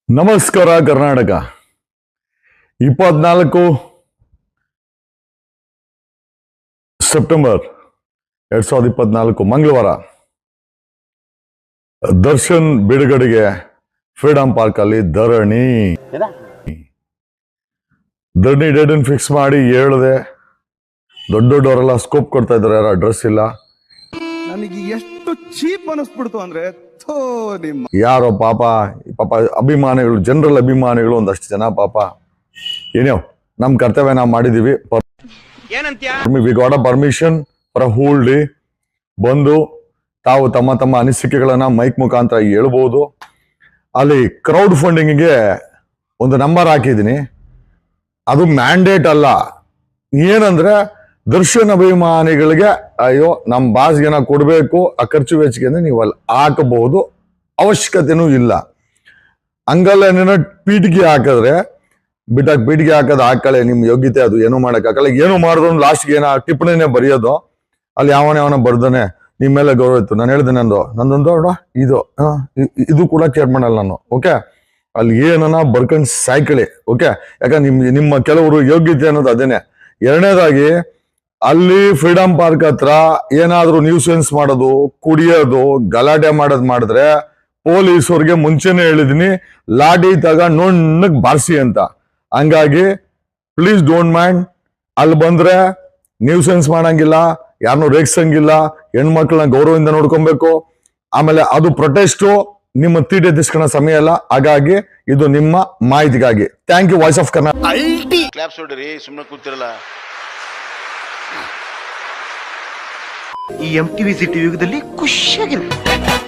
ನಮಸ್ಕಾರ ಕರ್ನಾಟಕ 24 ಸೆಪ್ಟೆಂಬರ್ 2024 ಮಂಗಳವಾರ ದರ್ಶನ್ ಬಿಡುಗಡೆಗೆ ಫ್ರೀಡಂ ಪಾರ್ಕ್ ಅಲ್ಲಿ ಧರಣಿ ಡೇಟನ್ ಫಿಕ್ಸ್ ಮಾಡಿ ಹೇಳಿದೆ. ದೊಡ್ಡವರೆಲ್ಲ ಸ್ಕೋಪ್ ಕೊಡ್ತಾ ಇದ್ದಾರೆ, ಯಾರು ಅಡ್ರೆಸ್ ಇಲ್ಲ. ನನಗೆ ಎಷ್ಟು ಚೀಪ್ ಅನಿಸ್ಬಿಡ್ತು ಅಂದ್ರೆ ಯಾರೋ ಪಾಪ ಅಭಿಮಾನಿಗಳು, ಜನರಲ್ ಅಭಿಮಾನಿಗಳು ಒಂದಷ್ಟು ಜನ ಪಾಪ ಏನೋ ನಮ್ ಕರ್ತವ್ಯ ನಾವು ಮಾಡಿದೀವಿ. We got a permission for a whole day. ಬಂದು ತಾವು ತಮ್ಮ ತಮ್ಮ ಅನಿಸಿಕೆಗಳನ್ನ ಮೈಕ್ ಮುಖಾಂತರ ಹೇಳ್ಬೋದು. ಅಲ್ಲಿ ಕ್ರೌಡ್ ಫಂಡಿಂಗ್ಗೆ ಒಂದು ನಂಬರ್ ಹಾಕಿದ್ದೀನಿ. ಅದು ಮ್ಯಾಂಡೇಟ್ ಅಲ್ಲ. ಏನಂದ್ರೆ ದರ್ಶನ್ ಅಭಿಮಾನಿಗಳಿಗೆ ಅಯ್ಯೋ ನಮ್ಮ ಬಾಸ್ಗೆನ ಕೊಡಬೇಕು, ಆ ಖರ್ಚು ವೆಚ್ಚಕ್ಕೆ ನೀವು ಅಲ್ಲಿ ಹಾಕಬಹುದು, ಅವಶ್ಯಕತೆನೂ ಇಲ್ಲ. ಹಂಗಲ್ಲ ಪೀಟಿಗೆ ಹಾಕಿದ್ರೆ ಪೀಟಿಗೆ ಹಾಕೋದು ಹಾಕಳೆ, ನಿಮ್ ಯೋಗ್ಯತೆ ಅದು ಏನೂ ಮಾಡಕ್ಕಾಗಲ್ಲ. ಏನು ಮಾಡಿದ್ರು ಲಾಸ್ಟ್ಗೆ ಏನೋ ಟಿಪ್ಪಣಿನೇ ಬರೆಯೋದು. ಅಲ್ಲಿ ಯಾವನ ಬರ್ದಾನೆ ನಿಮ್ಮ ಮೇಲೆ ಗೌರವ ಇತ್ತು. ನಾನು ಹೇಳಿದೆ ನಂದೊಂದು ಇದು ಕೂಡ ಕೇರ್ ಮಾಡಲ್ಲ ನಾನು. ಓಕೆ, ಅಲ್ಲಿ ಏನನ್ನ ಬರ್ಕೊಂಡ್ ಸಾಯ್ಕಳಿ. ಓಕೆ, ಯಾಕಂದ್ರೆ ನಿಮ್ಮ ಕೆಲವರು ಯೋಗ್ಯತೆ ಅನ್ನೋದು ಅದೇನೆ. ಎರಡನೇದಾಗಿ ಅಲ್ಲಿ ಫ್ರೀಡಂ ಪಾರ್ಕ್ ಹತ್ರ ಏನಾದ್ರೂ ನ್ಯೂಸೆನ್ಸ್ ಮಾಡೋದು, ಕುಡಿಯೋದು, ಗಲಾಟೆ ಮಾಡಿದ್ರೆ ಪೊಲೀಸವ್ರಿಗೆ ಮುಂಚೆನೆ ಹೇಳಿದೀನಿ, ಲಾಠಿ ನುಣ್ಣಗ್ ಬಾರಿಸಿ ಅಂತ. ಹಂಗಾಗಿ ಪ್ಲೀಸ್ ಡೋಂಟ್ ಮೈಂಡ್. ಅಲ್ಲಿ ಬಂದ್ರೆ ನ್ಯೂಸೆನ್ಸ್ ಮಾಡಂಗಿಲ್ಲ, ಯಾರನ್ನೂ ರೇಗ್ಸಂಗಿಲ್ಲ, ಹೆಣ್ಮಕ್ಳನ್ನ ಗೌರವದಿಂದ ನೋಡ್ಕೊಬೇಕು. ಆಮೇಲೆ ಅದು ಪ್ರೊಟೆಸ್ಟು, ನಿಮ್ಮ ತೀಟೆ ತಿಸ್ಕೊಳ್ಳೋ ಸಮಯ ಅಲ್ಲ. ಹಾಗಾಗಿ ಇದು ನಿಮ್ಮ ಮಾಹಿತಿಗಾಗಿ. Thank you. Voice of Karnataka. ಸುಮ್ಮನೆ ಕೂತಿರಲ್ಲ. ಈ MTV ಸಿಟಿ ಯುಗದಲ್ಲಿ ಖುಷಿಯಾಗಿರುತ್ತೆ.